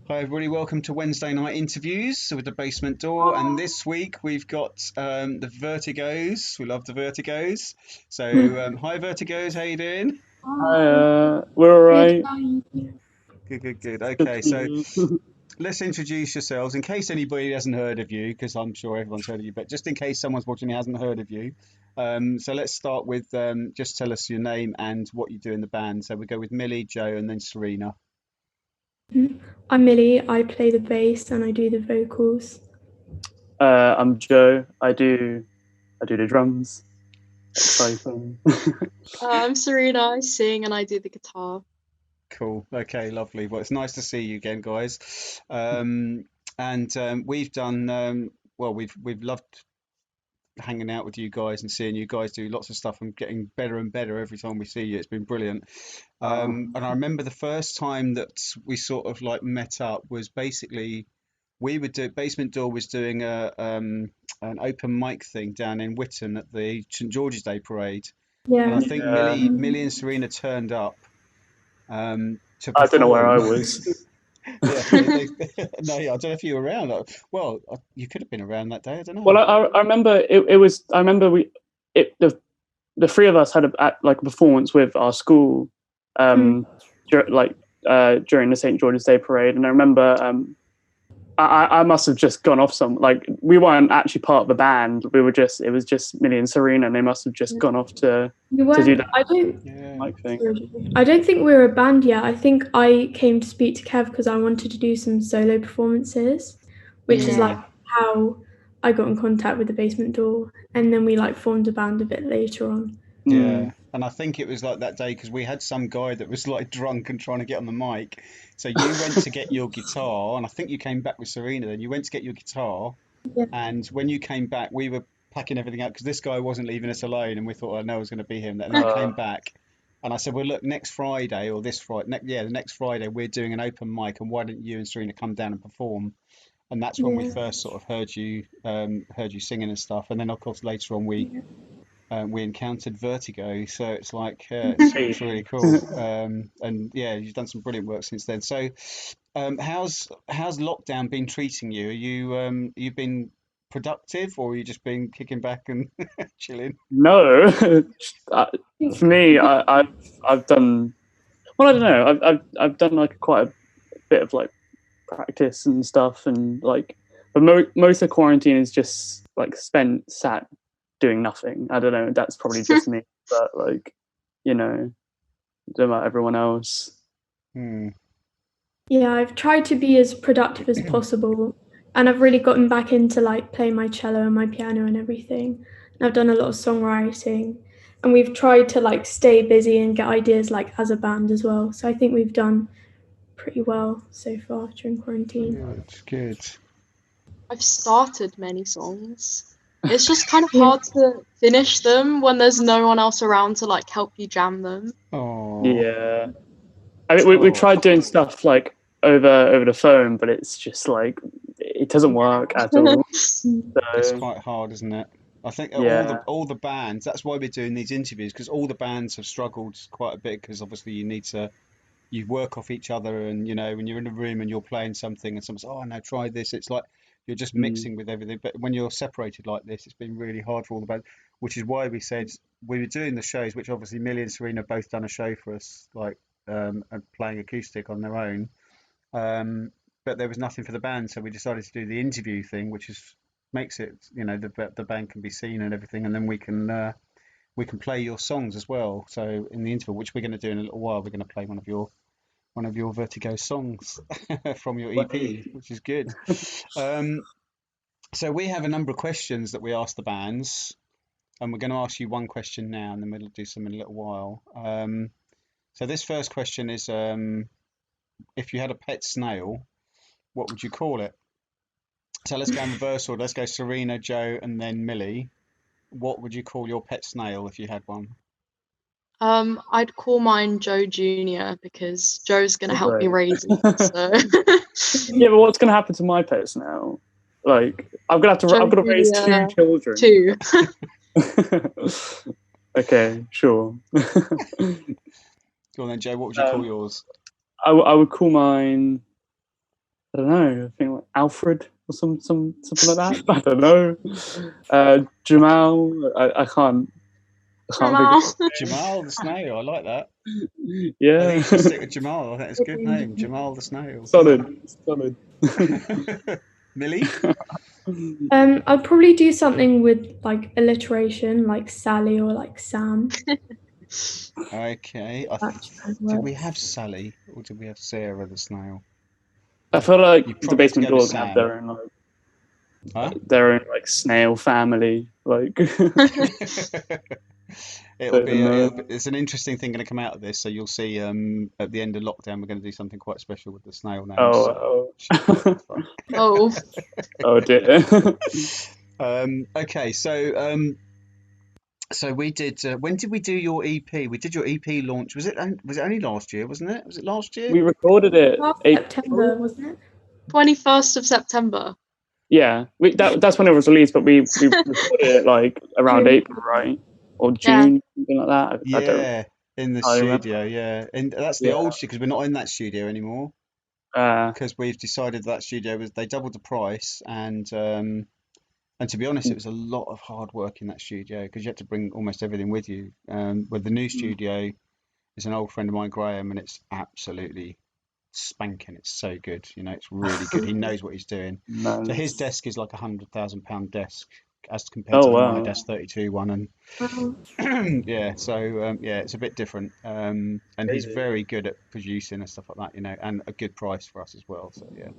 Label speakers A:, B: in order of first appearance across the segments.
A: Hi, everybody. Welcome to Wednesday night interviews with the Basement Door. And this week we've got the Vertigos. We love the Vertigos. So, hi, Vertigos. How you doing?
B: Hi, we're all
C: Good.
B: right.
A: Good, good, good.
B: Good
A: Okay,
B: to
A: so
B: see you.
A: let's introduce yourselves in case anybody hasn't heard of you, because I'm sure everyone's heard of you, but just in case someone's watching who hasn't heard of you. So let's start with just tell us your name and what you do in the band. So we go with Millie, Joe, and then Serena.
C: I'm Millie. I play the bass and I do the vocals.
B: I'm Joe. I do the drums. Exciting.
D: I'm Serena, I sing and I do the guitar.
A: Cool. Okay, lovely. Well, it's nice to see you again, guys. And we've done well. We've loved hanging out with you guys and seeing you guys do lots of stuff and getting better and better every time we see you. It's been brilliant. And I remember the first time that we sort of like met up was basically we would do Basement Door was doing an open mic thing down in Witton at the St George's Day parade, and I
C: Yeah.
A: think
B: Yeah.
A: Millie and Serena turned up to
B: I don't know where I
A: perform.
B: was.
A: Yeah, no, yeah, I don't know if you were around. Well, you could have been around that day. I don't know.
B: Well, I remember it was. I remember the three of us had like a performance with our school, during the St George's Day parade, and I remember I must have just gone off like we weren't actually part of the band. It was just Millie and Serena, and they must have just gone off to
C: You
B: do
C: weren't.
B: that
C: I don't.
B: mic thing.
C: I don't think we were a band yet. I think I came to speak to Kev because I wanted to do some solo performances, which is like how I got in contact with the Basement Door, and then we like formed a band a bit later on.
A: Yeah, and I think it was like that day because we had some guy that was like drunk and trying to get on the mic. So you went to get your guitar, and I think you came back with Serena. Then you went to get your guitar,
C: Yeah.
A: and when you came back, we were packing everything up because this guy wasn't leaving us alone, and we thought, oh no, it was going to be him. And then you came back, and I said, well, look, next Friday or this Friday, the next Friday, we're doing an open mic, and why don't you and Serena come down and perform? And that's when we
C: Yeah.
A: first sort of heard you singing and stuff. And then of course later on we encountered Vertigo, so it's like it's really cool. And yeah, you've done some brilliant work since then. So, how's lockdown been treating you? Are you've been productive, or are you just been kicking back and chilling?
B: No, for me, I've done. Well, I don't know. I've done like quite a bit of like practice and stuff, and like, but most of quarantine is just like spent sat doing nothing. I don't know. That's probably just me, but like, don't know about everyone else.
C: Yeah, I've tried to be as productive as possible, and I've really gotten back into like playing my cello and my piano and everything. And I've done a lot of songwriting, and we've tried to like stay busy and get ideas like as a band as well. So I think we've done pretty well so far during quarantine.
A: Good.
D: I've started many songs. It's just kind of hard to finish them when there's no one else around to like help you jam them.
A: Oh,
B: Yeah, I mean, we tried doing stuff like over the phone, but it's just like it doesn't work at all.
A: it's
B: So
A: quite hard, isn't it? I think
B: yeah,
A: all the bands. That's why we're doing these interviews because all the bands have struggled quite a bit because obviously you work off each other, and when you're in a room and you're playing something and someone says, oh no, try this, it's like you're just mixing with everything. But when you're separated like this, it's been really hard for all the bands, which is why we said we were doing the shows, which obviously Millie and Serena both done a show for us, like and playing acoustic on their own, but there was nothing for the band, so we decided to do the interview thing, which is makes it, the band can be seen and everything, and then we can play your songs as well. So in the interval, which we're going to do in a little while, we're going to play one of your Vertigo songs from your EP, which is good. So we have a number of questions that we ask the bands, and we're going to ask you one question now, and then we'll do some in a little while. So this first question is, if you had a pet snail, what would you call it? So let's go in reverse order. Let's go Serena, Joe, and then Millie. What would you call your pet snail if you had one?
D: I'd call mine Joe Jr. because Joe's gonna help me raise it. So
B: yeah, but what's gonna happen to my pets now? Like I'm gonna raise two children.
D: Two.
B: Okay, sure.
A: Go on then, Joe. What would you call yours?
B: I would call mine. I don't know. I think like Alfred or something like that. I don't know. Jamal. I can't. I can't think
D: Jamal.
B: of
A: Jamal the snail. I like that.
B: it.
A: I
B: Yeah.
A: think you should stick with Jamal. I think it's a good name, Jamal the snail.
B: Solid. Solid.
A: Millie?
C: I'd probably do something with like alliteration, like Sally or like Sam.
A: Okay.
C: That kind of
A: Did we
C: works.
A: have Sally or did we have Sarah the snail?
B: I feel like
A: You
B: the
A: probably have to
B: basement
A: go with
B: dog have
A: Sam. Huh?
B: their own like snail family. Like
A: It'll
B: don't
A: be,
B: know.
A: it's an interesting thing going to come out of this. So you'll see at the end of lockdown, we're going to do something quite special with the snail names. So
B: Oh,
A: should be quite fun.
D: Oh,
B: oh dear.
A: Okay, so we did. When did we do your EP? We did your EP launch. Was it only last year? Wasn't it? Was it last year?
B: We recorded it
C: Last
B: April.
C: September, wasn't it?
D: 21st of September.
B: Yeah, that's when it was released, but we recorded it like around
C: June.
B: April, right? Or
D: Yeah.
B: June, something like that. I don't
A: Yeah, in the
B: I remember.
A: studio. Yeah, and that's the
B: Yeah.
A: old studio because we're not in that studio anymore because we've decided that studio was they doubled the price and to be honest, it was a lot of hard work in that studio because you had to bring almost everything with you. With the new studio is an old friend of mine, Graham, and it's absolutely spanking. It's so good. You know, it's really good. He knows what he's doing. So his
B: nice.
A: desk is like £100,000 desk as compared
B: Oh
A: to my
B: wow.
A: desk 32 one. And yeah, so yeah, it's a bit different. And he's
B: Crazy.
A: very good at producing and stuff like that, you know, and a good price for us as well. So yeah.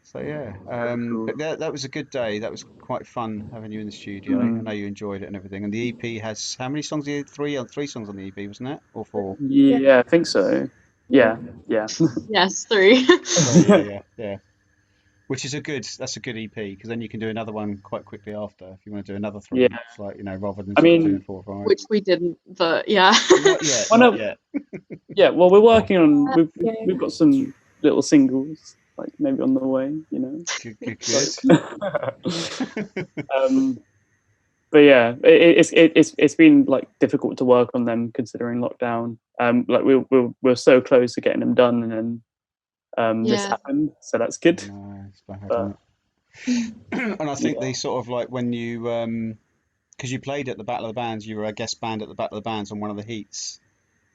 A: So yeah,
B: Cool.
A: but that was a good day. That was quite fun having you in the studio. I know you enjoyed it and everything. And the EP has how many songs? Three songs on the EP, wasn't it? Or four?
B: Yeah, I think so. Yeah.
D: Yes, 3.
A: Three. Yeah. Which is that's a good EP because then you can do another one quite quickly after if you want to do another
B: Yeah.
A: three. It's like, you know, rather than
B: I
A: sort of doing
B: mean,
A: 4 or 5.
D: Which we didn't, but yeah.
A: Not yet,
B: Why
A: not
B: not?
A: yet.
B: Yeah, well, we're working on.
C: Yeah.
B: We've got some little singles, like maybe on the way, you know.
A: Good.
B: But yeah, it's been like difficult to work on them considering lockdown. Like we're so close to getting them done, and then this
D: Yeah.
B: happened, so that's good.
A: No, it's bad,
B: But
A: isn't it? And I think they sort of like when you because you played at the Battle of the Bands, you were a guest band at the Battle of the Bands on one of the heats.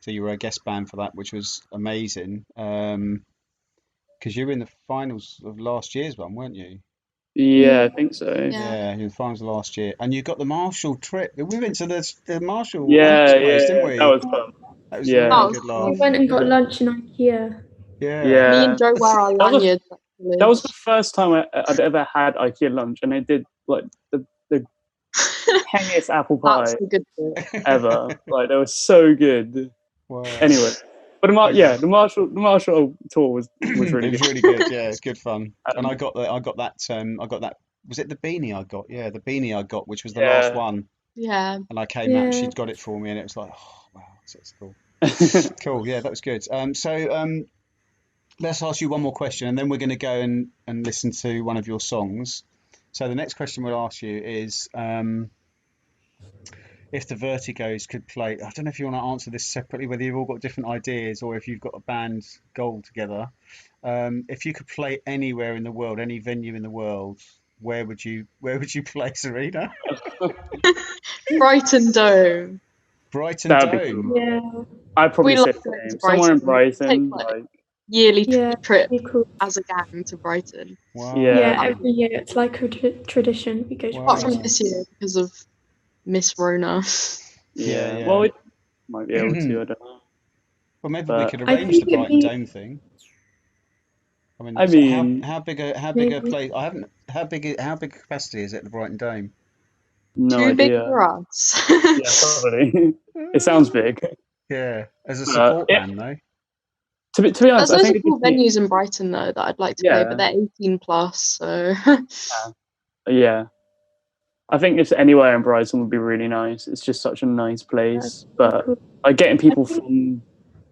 A: So you were a guest band for that, which was amazing. Because you were in the finals of last year's one, weren't you?
B: yeah, I think so.
A: Yeah, you were in the finals of last year, and you got the Marshall trip. We went to the Marshall
B: Yeah,
A: lunch place, didn't
B: that
A: we?
B: was fun.
A: That was a
B: Yeah,
A: really
D: That was
A: good
C: We
A: laugh.
C: went and got
B: yeah,
C: lunch in IKEA.
A: Yeah.
D: Me
B: yeah.
D: and Joe wear our
B: That was
D: lanyards.
B: that was the first time I'd ever had IKEA lunch, and I did like the tangiest apple
D: That's
B: pie
D: a good bit.
B: ever. Like they were so good.
A: Wow.
B: Anyway, but the Marshall tour was
A: It
B: really
A: was
B: good.
A: really good. Yeah, it's good fun. And
B: Um,
A: I got that. Was it the beanie I got? Yeah, the beanie I got, which was the last
B: yeah.
A: one.
D: Yeah.
A: And I came out and
C: Yeah.
A: she'd got it for me, and it was like, oh wow, that's cool. Cool. Yeah, that was good. Let's ask you one more question, and then we're going to go and listen to one of your songs. So the next question we'll ask you is if the Vertigos could play. I don't know if you want to answer this separately, whether you've all got different ideas or if you've got a band goal together. If you could play anywhere in the world, any venue in the world, where would you play, Serena?
D: Brighton Dome.
A: Brighton
B: That'd be
A: Dome.
B: cool.
C: Yeah.
B: I'd probably
D: We
B: say
D: love going to
B: same. Somewhere in
D: Brighton.
B: Brighton,
D: Take, like,
B: like
D: yearly
C: Yeah.
D: trip
C: Pretty cool.
D: as a gang to Brighton.
A: Wow.
C: Yeah,
B: yeah,
C: every year it's like a tradition. We go to
D: Apart from
C: Brighton.
D: this year because of Miss Rona.
A: Yeah.
B: Well, we might be able to. I don't know.
A: Well, maybe we
B: But
A: could
C: I
A: arrange
C: think
A: the
C: it'd
A: Brighton
C: be
A: Dome thing. I mean,
B: I mean,
A: how big a
C: maybe.
A: place? I haven't. How big a capacity is it, the Brighton Dome?
B: no
D: Too big
B: idea.
D: for us.
B: Yeah, probably. It sounds big.
A: Yeah, as a
B: But
A: support band though.
B: to be honest,
D: There's
B: I
D: loads
B: think
D: of cool venues in Brighton though that I'd like to play, but
B: yeah,
D: they're 18 plus, so
B: yeah. I think if anywhere in Brighton would be really nice. It's just such a nice place. But
C: Cool.
B: like getting people
C: I think-
B: from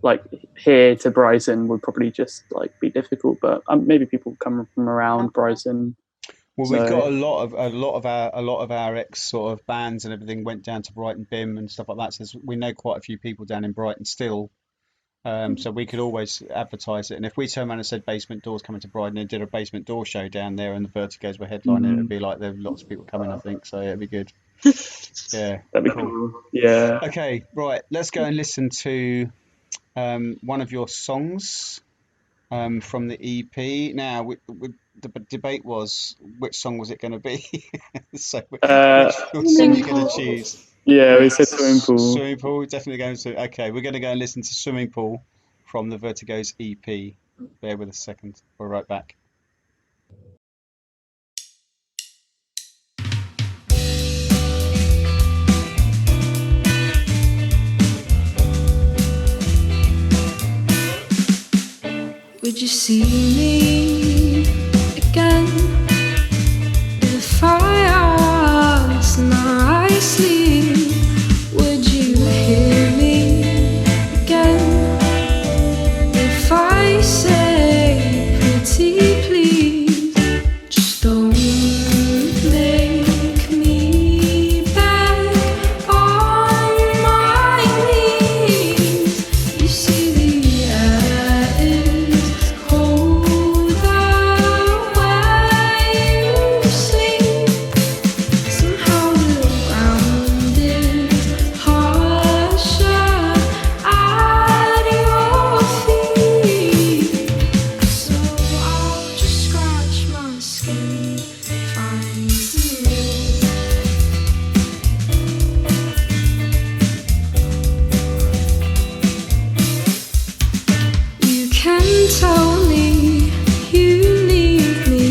B: like here to Brighton would probably just like be difficult. But maybe people come from around Brighton.
A: Well,
B: So
A: we've got a lot of our ex sort of bands and everything went down to Brighton BIM and stuff like that. So we know quite a few people down in Brighton still. So we could always advertise it. And if we turned around and said Basement Doors coming to Brighton and did a Basement Door show down there and the Vertigos were headlining, it'd be like there were lots of people coming, I think. So it'd be good. Yeah.
B: That'd be cool. Yeah.
A: Okay, right. Let's go and listen to one of your songs from the EP. Now, the debate was which song was it going to be? So which song are you going to choose?
B: Yeah, we said Swimming Pool.
A: Swimming Pool, definitely going to. Okay, we're going to go and listen to Swimming Pool from the Vertigos EP. Bear with us a second. We're right back.
E: Would you see me again if I asked nicely? Would you hear me again if I say pretty please? Just don't make me beg on my knees. You see the air is cold away you sleep. Somehow the ground is harsher at your feet. So I'll just scratch my skin, find you. You can tell me you need me,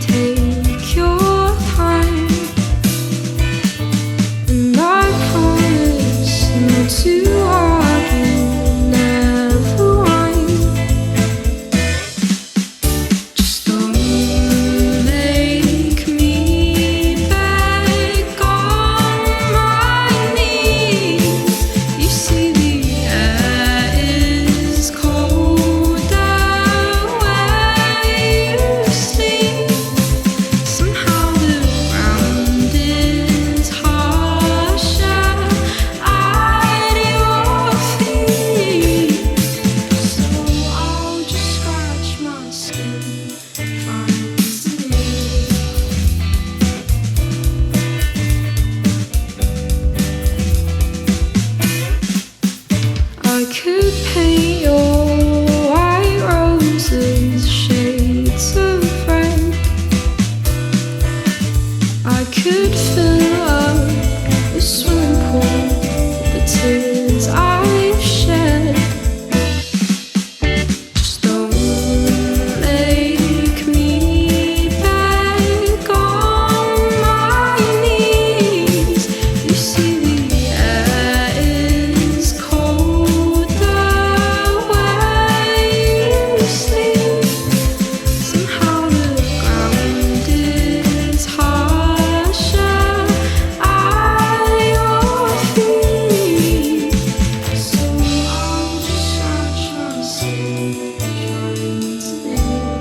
E: take your time, and I promise not to argue, never whine. Just don't make me beg on my knees. You see the air is cold away you sleep. Somehow the ground is harsher at your feet. So I'll just scratch my skin, find you. I could paint your white roses shades of red. I could fill up a swimming pool with the tears I've shed. Just don't make me beg on my knees. You see the air is cold away you sleep. Somehow the ground is harsher at your feet. So I'll just scratch my skin, trying to live.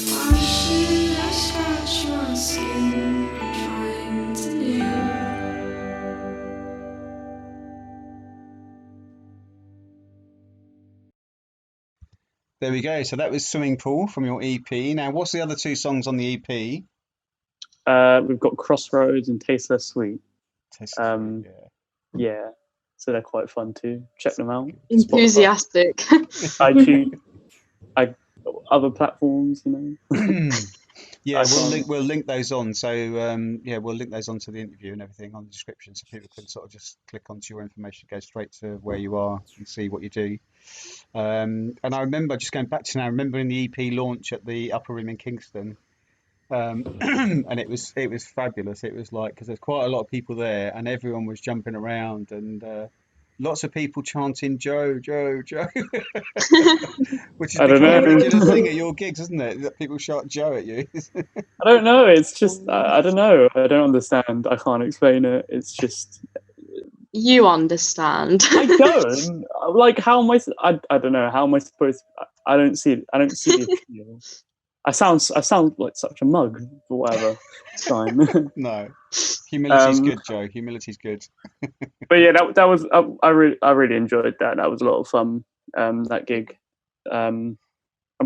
E: Why should I scratch my skin, trying to live?
A: There we go. So that was Swimming Pool from your EP. Now, what's the other two songs on the EP?
B: We've got Crossroads and Taste Less Sweet.
A: Taste
B: Um,
A: yeah.
B: Yeah, so they're quite fun too. Check them out.
D: Enthusiastic.
B: iTunes, other platforms, you know.
A: Yeah,
B: Nice.
A: we'll link those on. So yeah, we'll link those onto the interview and everything on the description, so people can sort of just click onto your information, go straight to where you are and see what you do. And I remember just going back to now, I remember in the EP launch at the Upper Room in Kingston, and it was fabulous. It was like, because there's quite a lot of people there, and everyone was jumping around, and lots of people chanting "Joe, Joe, Joe," which is
B: I don't
A: becoming a
B: know.
A: regular thing at your gigs, isn't it? That people shout "Joe" at you.
B: I don't know. It's just I don't know. I don't understand. I can't explain it. It's just
D: You understand.
B: I don't like. How am I? I don't know. How am I supposed? I don't see. I don't see the appeal. I sound like such a mug for whatever. It's fine.
A: No, humility's
B: Um,
A: good, Joe. Humility's good.
B: but yeah, that was I really enjoyed that. That was a lot of fun. That gig. I'm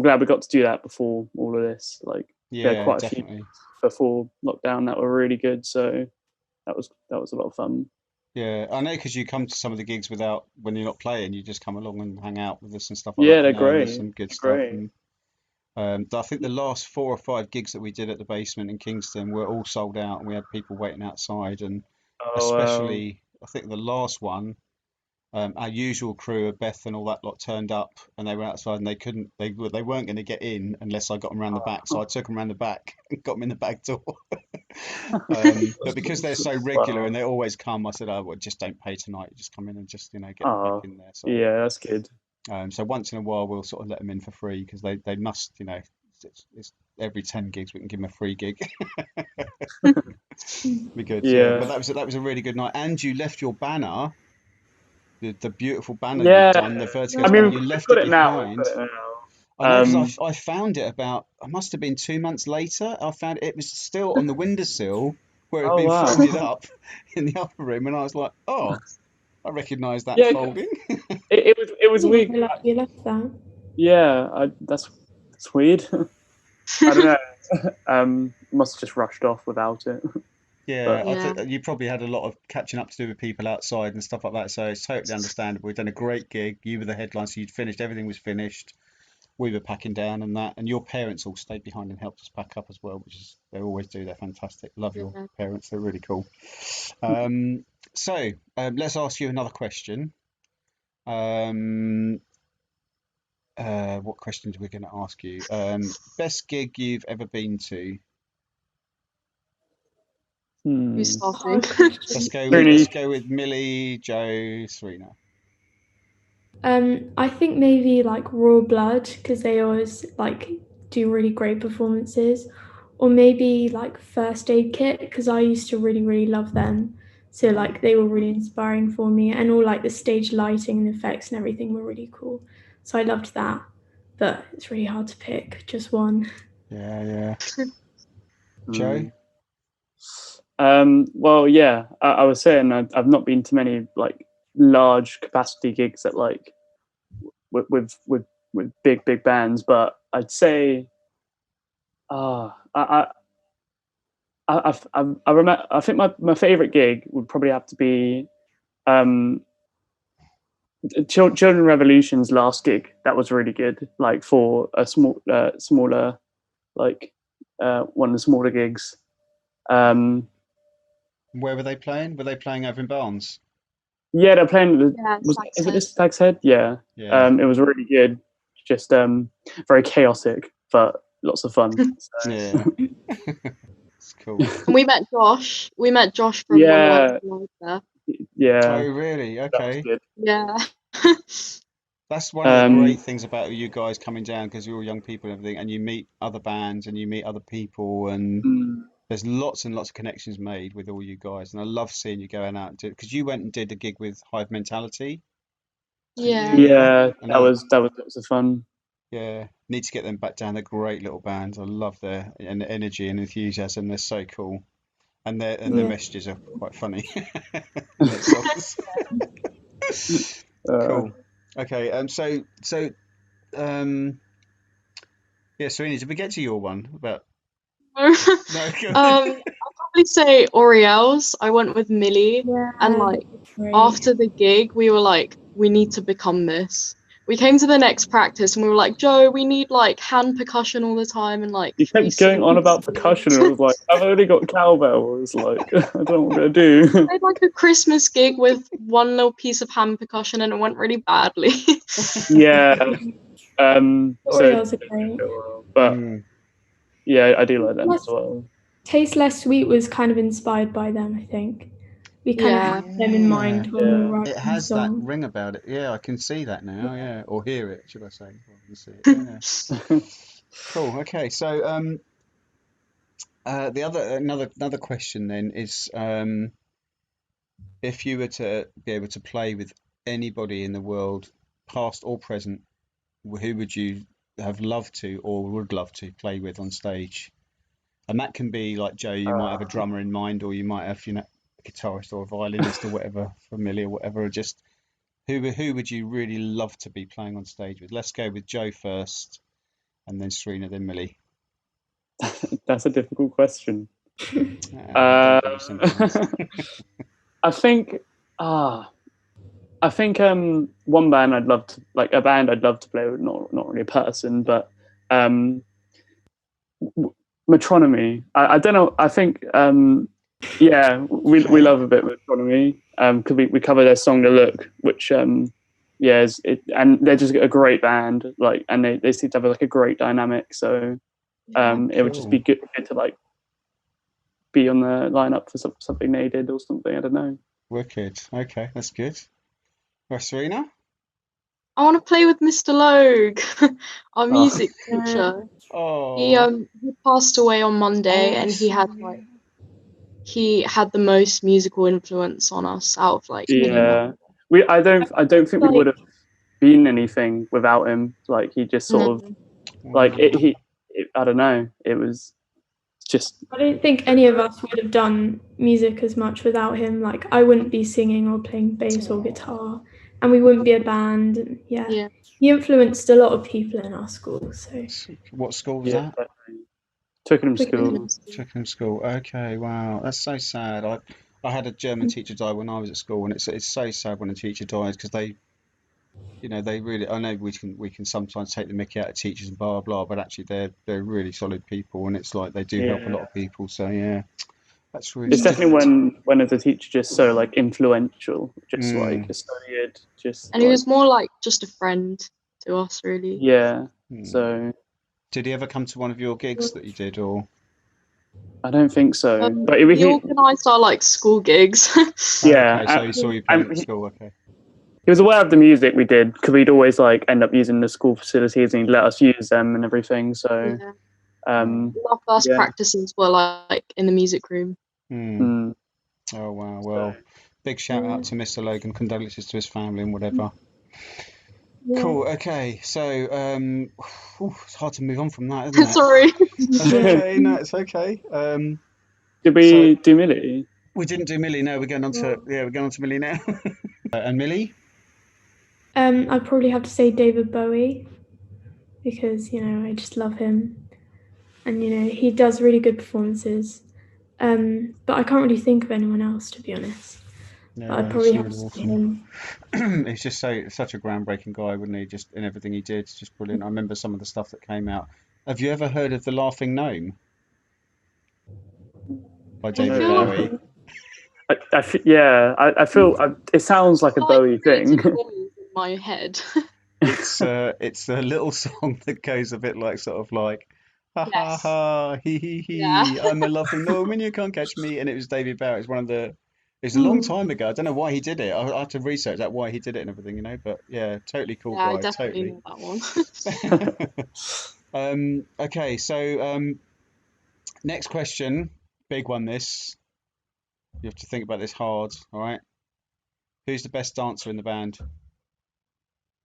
B: glad we got to do that before all of this. Like we had
A: Yeah,
B: quite a few
A: definitely.
B: before lockdown that were really good. So that was a lot of fun.
A: Yeah, I know because you come to some of the gigs without when you're not playing, you just come along and hang out with us and stuff like
B: Yeah,
A: that,
B: they're
A: and there's
B: great.
A: some good
B: They're
A: stuff.
B: great.
A: And I think the last 4 or 5 gigs that we did at the basement in Kingston were all sold out, and we had people waiting outside. And
B: Oh wow.
A: especially, I think the last one, our usual crew of Beth and all that lot turned up, and they were outside, and they weren't going to get in unless I got them around the back. So I took them around the back and got them in the back door. But because they're so regular
B: Wow.
A: and they always come, I said, "Oh, well, just don't pay tonight. Just come in and just get them back
B: Oh
A: in there." So,
B: yeah, that's good.
A: so once in a while we'll sort of let them in for free because they must, it's every 10 gigs we can give them a free gig. Be good, yeah.
B: Yeah.
A: But that was a really good night. And you left your banner, the beautiful banner you've
B: Yeah.
A: done, the
B: I
A: Vertigos
B: mean,
A: banner.
B: we've
A: You left
B: got
A: it
B: it now. We've
A: behind.
B: got it
A: I
B: now.
A: know because I found it I must have been 2 months later. I found it was still on the windowsill where it had
B: Oh
A: been
B: wow.
A: folded up in the upper room, and I was like, oh, I recognise that
B: Yeah,
A: folding.
B: it was
C: I didn't
B: weird.
C: realise you left that.
B: Yeah, that's weird. I don't know. Must have just rushed off without it.
A: Yeah,
B: But
A: I
D: Yeah.
A: think you probably had a lot of catching up to do with people outside and stuff like that, so it's totally understandable. We've done a great gig. You were the headline, so you'd finished. Everything was finished. We were packing down and that, and your parents all stayed behind and helped us pack up as well, which is they always do. They're fantastic. Love your
D: Yeah.
A: parents. They're really cool. So let's ask you another question. Um, what questions we're going to ask you? Best gig you've ever been to?
D: Who's
C: Hard
D: starting?
C: question.
A: Let's
B: Rooney,
A: go with Millie, Joe, Serena.
C: I think maybe like Raw Blood because they always like do really great performances, or maybe like First Aid Kit because I used to really love them. So like they were really inspiring for me, and all like the stage lighting and effects and everything were really cool. So I loved that, but it's really hard to pick just one.
A: Yeah. Joe?
B: hmm. Well, yeah, I was saying I've not been to many like large capacity gigs at like with big bands, but I'd say, I I remember. I think my favorite gig would probably have to be um, Children Revolution's last gig. That was really good. Like for a smaller, like one of the smaller gigs. Um,
A: Where were they playing? Were they playing over in Barnes?
B: yeah, they're playing.
D: Yeah,
B: Is it
D: Saxhead.
B: this Stag's Head? Yeah.
A: Yeah.
B: It was really good. Just very chaotic, but lots of fun. So,
A: Yeah. It's cool.
D: And we met Josh. We met Josh from One Life
B: yeah,
D: Live there.
A: Oh,
B: yeah,
A: really?
B: that was
A: Okay.
B: good.
D: Yeah.
A: That's one of the
B: Um,
A: great things about you guys coming down because you're all young people and everything, and you meet other bands and you meet other people, and
B: mm,
A: there's lots and lots of connections made with all you guys. And I love seeing you going out and do because you went and did a gig with Hive Mentality, didn't
D: Yeah.
A: you? Yeah.
B: yeah,
A: And
B: that was lots of fun.
A: yeah, need to get them back down. They're great little bands. I love their and energy and enthusiasm. They're so cool. And their
C: Yeah.
A: messages are quite funny in their songs.
B: Uh,
A: Cool. Okay. Um. Yeah, Serena, did we get to your one about? No.
D: I'd probably say Oriel's. I went with Millie, and
C: Yeah,
D: like
C: great.
D: after the gig, we were like, we need to become this. We came to the next practice and we were like, Joe, we need like hand percussion all the time and like
B: you kept going on about
D: 360.
B: percussion, and I was like, I've only got cowbell. I was like, I don't know what I'm gonna do.
D: I had like a Christmas gig with one little piece of hand percussion and it went really badly.
B: Yeah. So,
C: Oreos are great.
B: but
A: Mm.
B: yeah, I do like them as well.
C: Taste Less Sweet was kind of inspired by them, I think. We kind of
D: Yeah.
C: had them in
A: Yeah.
C: mind when we
B: Yeah.
C: were
A: It
C: writing the
A: has that
C: song.
A: ring about it. Yeah, I can see that now. Yeah, or hear it, should I say? Rather than see it. Yeah. Cool. Okay. So, the another question then is, if you were to be able to play with anybody in the world, past or present, who would you have loved to or would love to play with on stage? And that can be like Joe, you might have a drummer in mind, or you might have, a guitarist or a violinist or whatever, familiar, whatever. Just who would you really love to be playing on stage with? Let's go with Joe first, and then Serena, then Millie.
B: That's a difficult question.
A: Don't give me simple ones.
B: I think one band I'd love to play with, not really a person, but Metronomy. I don't know. I think we love a bit of Metronomy because we cover their song "The Look," which and they're just a great band. Like, and they seem to have like a great dynamic. So it would just be good to like be on the lineup for something they did or something. I don't know.
A: Wicked. Okay, that's good. Well, Serena?
D: I want to play with Mr. Logue, our music teacher. He passed away on Monday, and he had the most musical influence on us out of like anyone.
B: I don't think we would have been anything without him. Like, he just sort of like I don't know. It was just.
C: I don't think any of us would have done music as much without him. Like, I wouldn't be singing or playing bass or guitar, and we wouldn't be a band. And he influenced a lot of people in our school. So.
A: What school was that?
B: Twickenham School.
A: Twickenham School. Okay, wow, that's so sad. I had a German teacher die when I was at school, and it's so sad when a teacher dies because they really. I know we can sometimes take the mickey out of teachers and blah blah, but actually they're really solid people, and it's like they do help a lot of people. So yeah, that's really.
B: It's definitely when as a teacher just so like influential, just like studied, just.
D: And he was more like just a friend to us, really.
B: Yeah. So.
A: Did he ever come to one of your gigs that you did, or?
B: I don't think so. But
D: he organised our like school gigs.
B: Yeah.
A: Okay, so he saw you playing at school. Okay.
B: He was aware of the music we did because we'd always like end up using the school facilities, and he'd let us use them and everything. So,
D: our first practices were like in the music room.
A: Oh wow! Well, big shout out to Mr. Logan. Condolences to his family and whatever. Yeah. Cool. Okay. So, it's hard to move on from that, isn't it?
D: Sorry.
A: That's okay. No, it's okay.
B: Did we do Millie?
A: We didn't do Millie. No, we're going on to Millie now. And Millie?
C: I'd probably have to say David Bowie because I just love him, and he does really good performances. But I can't really think of anyone else, to be honest.
A: No,
C: I'd probably have to say him.
A: He's just such a groundbreaking guy, wouldn't he? Just in everything he did, just brilliant. I remember some of the stuff that came out. Have you ever heard of The Laughing Gnome by David Bowie?
B: I feel it sounds like a Bowie thing.
D: In my head.
A: It's a little song that goes a bit like sort of like ha ha ha he I'm a laughing gnome and you can't catch me, and it was David Bowie. It's a long time ago. I don't know why he did it. I have to research that why he did it and everything, but yeah, totally cool guy.
D: I definitely know
A: that one. Okay, so next question, big one. This you have to think about this hard. All right, who's the best dancer in the band?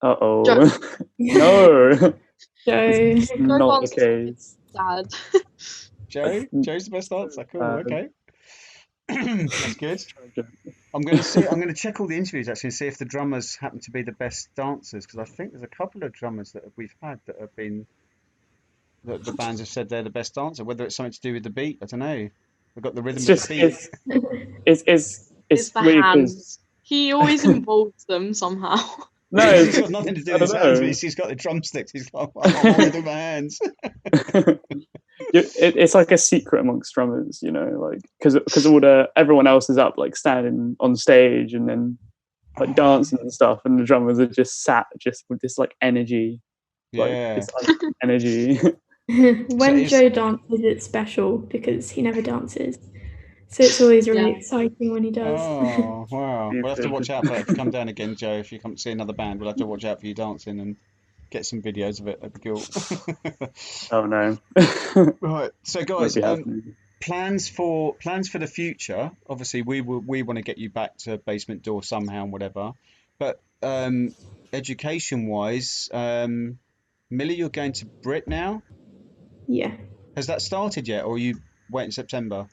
B: Uh-oh.
C: No.
B: Joe. Not the case.
D: Dad.
A: Joe's the best dancer. Cool. Okay. That's good. I'm going to check all the interviews actually and see if the drummers happen to be the best dancers, because I think there's a couple of drummers that we've had that have been that the bands have said they're the best dancer. Whether it's something to do with the beat, I don't know. We've got the rhythm of the beat.
D: It's the hands. He always involves them somehow.
B: No,
A: it's got nothing to do with his hands. He's got the drumsticks. He's like, I'm with my hands.
B: It's like a secret amongst drummers, like because everyone else is up like standing on stage and then like dancing and stuff, and the drummers are just sat just with this like energy, energy.
C: When Joe dances, it's special because he never dances, so it's always really exciting when he does.
A: Oh wow! We'll have to watch out for it. If you come down again, Joe, if you come to see another band, we'll have to watch out for you dancing and get some videos of it. That'd be cool.
B: Oh no!
A: Right. So guys, plans for the future. Obviously, we want to get you back to Basement Door somehow and whatever. But education wise, Millie, you're going to Brit now.
C: Yeah.
A: Has that started yet, or are you wait in September?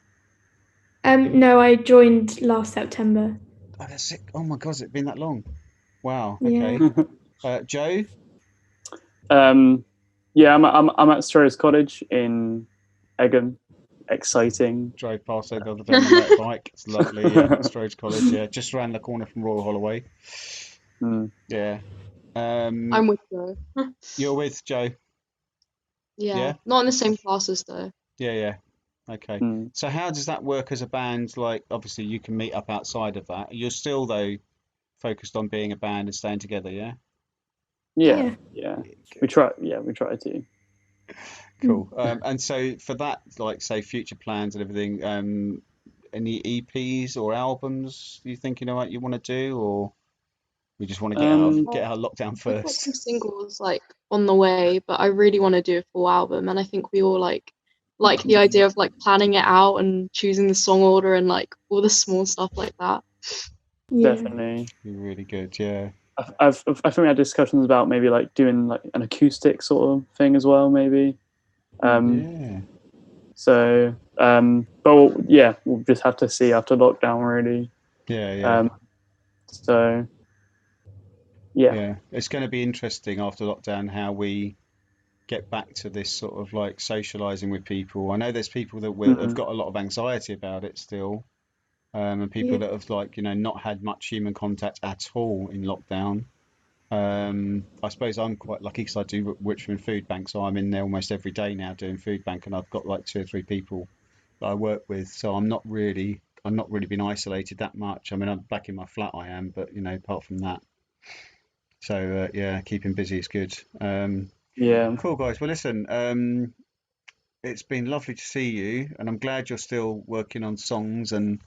C: No, I joined last September.
A: Oh, that's sick. Oh my God, has it been that long? Wow.
C: Yeah.
A: Okay. Joe?
B: Yeah, I'm at Stroh's Cottage in Egham. Exciting.
A: Drove past there the other day on the motorbike. It's lovely. Yeah, Stroh's College. Yeah, just around the corner from Royal Holloway. Yeah.
D: I'm with Joe.
A: You're with Joe.
D: Yeah, not in the same classes though.
A: Yeah. Okay. So how does that work as a band? Like, obviously, you can meet up outside of that. You're still though focused on being a band and staying together. Yeah.
B: Yeah. We try to.
A: Cool. And so for that, like, say, future plans and everything, any EPs or albums you think you want to do, or we just want to get out of lockdown
D: We've got
A: first?
D: some singles like on the way, but I really want to do a full album, and I think we all like the idea of like planning it out and choosing the song order and like all the small stuff like that.
C: Yeah.
B: Definitely.
A: Be really good. Yeah.
B: I think we had discussions about maybe like doing like an acoustic sort of thing as well, maybe.
A: Yeah.
B: So, but yeah, we'll just have to see after lockdown, really.
A: Yeah.
B: So, yeah,
A: it's going to be interesting after lockdown how we get back to this sort of like socializing with people. I know there's people that have got a lot of anxiety about it still, and people that have like not had much human contact at all in lockdown. I suppose I'm quite lucky because I do Richmond Food Bank, so I'm in there almost every day now doing food bank, and I've got like 2 or 3 people that I work with, so I'm not really been isolated that much. I mean, I'm back in my flat, I am, but apart from that, so keeping busy is good. Cool, guys. Well, listen, it's been lovely to see you, and I'm glad you're still working on songs and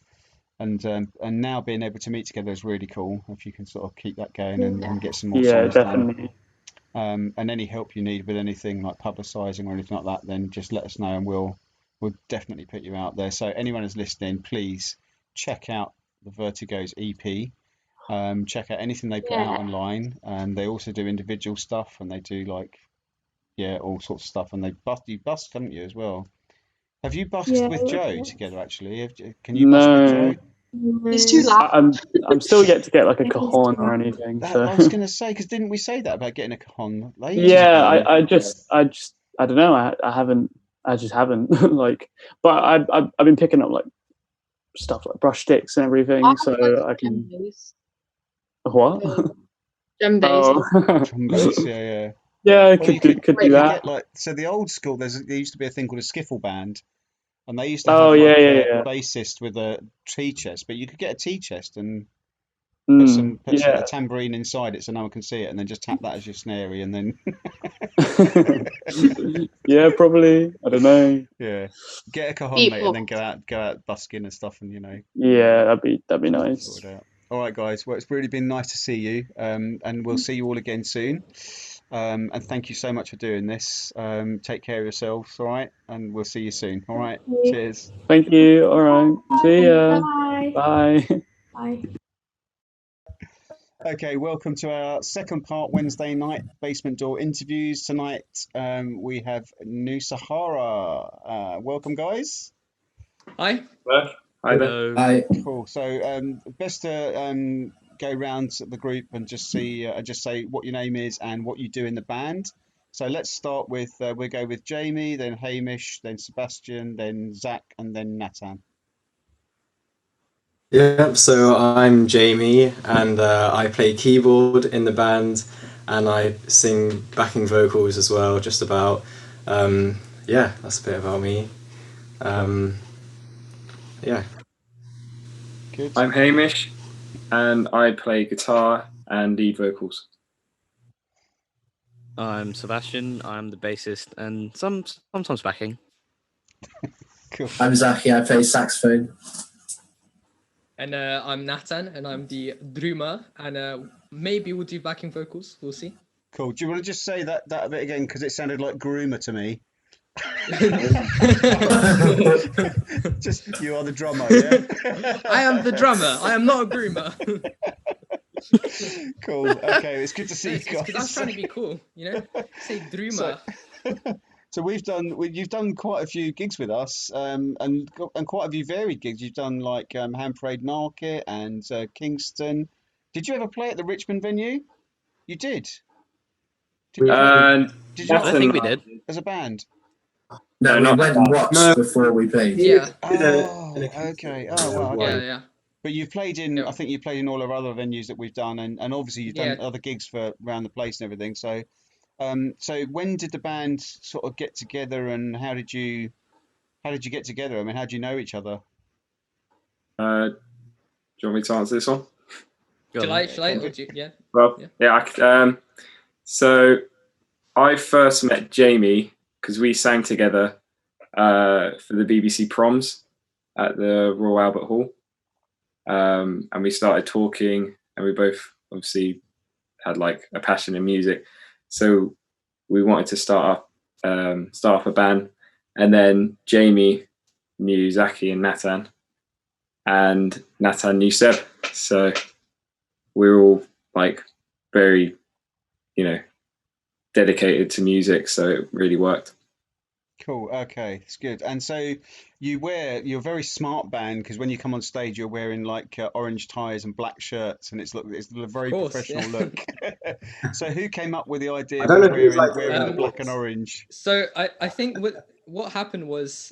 A: now being able to meet together is really cool. If you can sort of keep that going and get some more songs
B: definitely.
A: done. And any help you need with anything like publicising or anything like that, then just let us know, and we'll definitely put you out there. So anyone who's listening, please check out the Vertigos EP. Check out anything they put out online, and they also do individual stuff, and they do like all sorts of stuff. And you bust, haven't you, as well? Have you busked with Joe together, actually? Can you busk with Joe?
D: He's too loud.
B: I'm still yet to get like a cajon or anything. So.
A: I was going to say, because didn't we say that about getting a cajon?
B: Yeah, I don't know. I just haven't like, but I've been picking up like stuff like brush sticks and everything, so I can. What?
A: Djembes, yeah.
B: Yeah, could do that.
A: So the old school, there used to be a thing called a skiffle band, and they used to have a bassist with a tea chest, but you could get a tea chest and put a tambourine inside it so no one can see it, and then just tap that as your snarey, and then
B: yeah, probably, I don't know.
A: Yeah, get a cajon, mate, and then go out busking and stuff, and
B: Yeah, that'd be nice.
A: All right, guys. Well, it's really been nice to see you, and we'll see you all again soon. And thank you so much for doing this. Take care of yourselves, all right? And we'll see you soon, all right? Cheers.
B: Thank you. All right. See ya.
C: Bye.
B: Bye.
C: Bye.
A: Okay, welcome to our second part Wednesday night basement door interviews. Tonight we have New Sahara. Welcome, guys.
F: Hi.
B: Hi there.
G: Hi.
A: Cool. So best to go round the group and just say what your name is and what you do in the band. So let's start with we'll go with Jamie, then Hamish, then Sebastian, then Zach, and then Nathan.
G: Yep, so I'm Jamie, and I play keyboard in the band, and I sing backing vocals as well, just about. That's a bit about me. Yeah.
A: Good.
F: I'm Hamish, and I play guitar and lead vocals.
H: I'm Sebastian, I'm the bassist and sometimes backing.
A: Cool.
I: I'm Zaki, I play saxophone.
J: And I'm Nathan, and I'm the drummer, and maybe we'll do backing vocals, we'll see.
A: Cool. Do you want to just say that a bit again, because it sounded like groomer to me?
J: Just
A: you are the drummer, yeah?
J: I am the drummer, I am not a groomer.
A: Cool. Okay, it's good to see you guys.
J: Because I was trying to be cool, Say Druma.
A: So you've done quite a few gigs with us, and quite a few varied gigs. You've done like Hand Parade Market and Kingston. Did you ever play at the Richmond venue? You did. Did you not?
H: I think we did.
A: As a band?
I: No, we went and watched before we played.
J: Yeah.
A: Oh, okay. Oh, wow. Okay.
J: Yeah.
A: But you've played in, I think you played in all our other venues that we've done, and obviously you've done other gigs for around the place and everything. So, so when did the band sort of get together, and how did you get together? I mean, how do you know each other?
F: Do you want me to answer this one?
J: Shall I? Or do you, yeah.
F: Well, yeah. So I first met Jamie because we sang together for the BBC Proms at the Royal Albert Hall, and we started talking, and we both obviously had like a passion in music, so we wanted to start up a band. And then Jamie knew Zaki and Nathan, and Nathan knew Seb, so we were all like very, dedicated to music, so it really worked.
A: Cool. Okay, it's good. And so you're a very smart band, because when you come on stage, you're wearing like orange ties and black shirts, and it's a very professional look. So who came up with the idea of wearing the black and orange?
J: So I think what happened was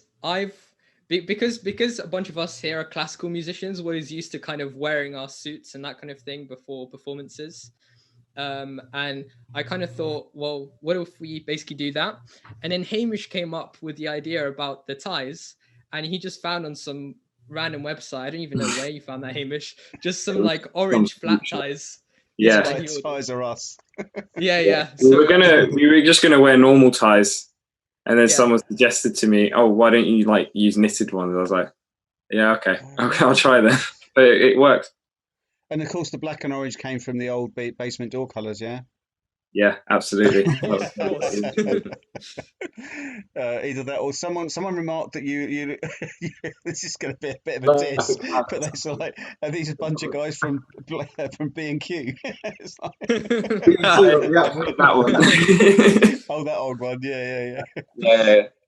J: because a bunch of us here are classical musicians, we're used to kind of wearing our suits and that kind of thing before performances. And I kind of thought, well, what if we basically do that? And then Hamish came up with the idea about the ties, and he just found on some random website, I don't even know where you found that, Hamish, just some like orange flat ties.
F: Yeah,
A: ties are us.
J: Yeah.
F: We were just gonna wear normal ties, and then someone suggested to me, "Oh, why don't you like use knitted ones?" I was like, "Yeah, okay, I'll try then." But it worked.
A: And of course, the black and orange came from the old basement door colours, yeah?
F: Yeah, absolutely.
A: Either that, or someone remarked that you this is going to be a bit of a diss, but they sort of like, are these a bunch of guys from B&Q? It's like...
F: that one.
A: Oh, that old one, yeah.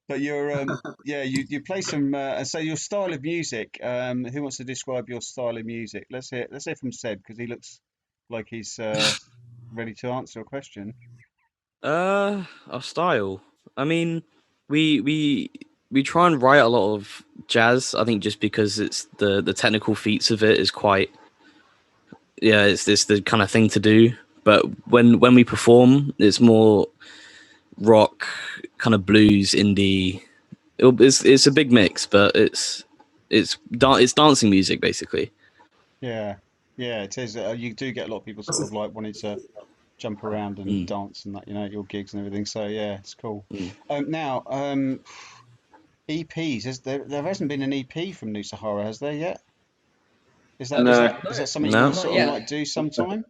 A: But you're you play some so your style of music, who wants to describe your style of music? Let's hear from Seb, because he looks like he's ready to answer a question.
H: Our style, I mean, we try and write a lot of jazz, I think, just because it's the technical feats of it is quite, it's the kind of thing to do. But when we perform, it's more rock, kind of blues, indie. It's a big mix, but it's dancing music basically.
A: Yeah, it is. You do get a lot of people sort of like wanting to jump around and dance and that, at your gigs and everything. So yeah, it's cool. Now, EPs. There hasn't been an EP from New Sahara, has there yet? Is that something you want to sort of like do sometime?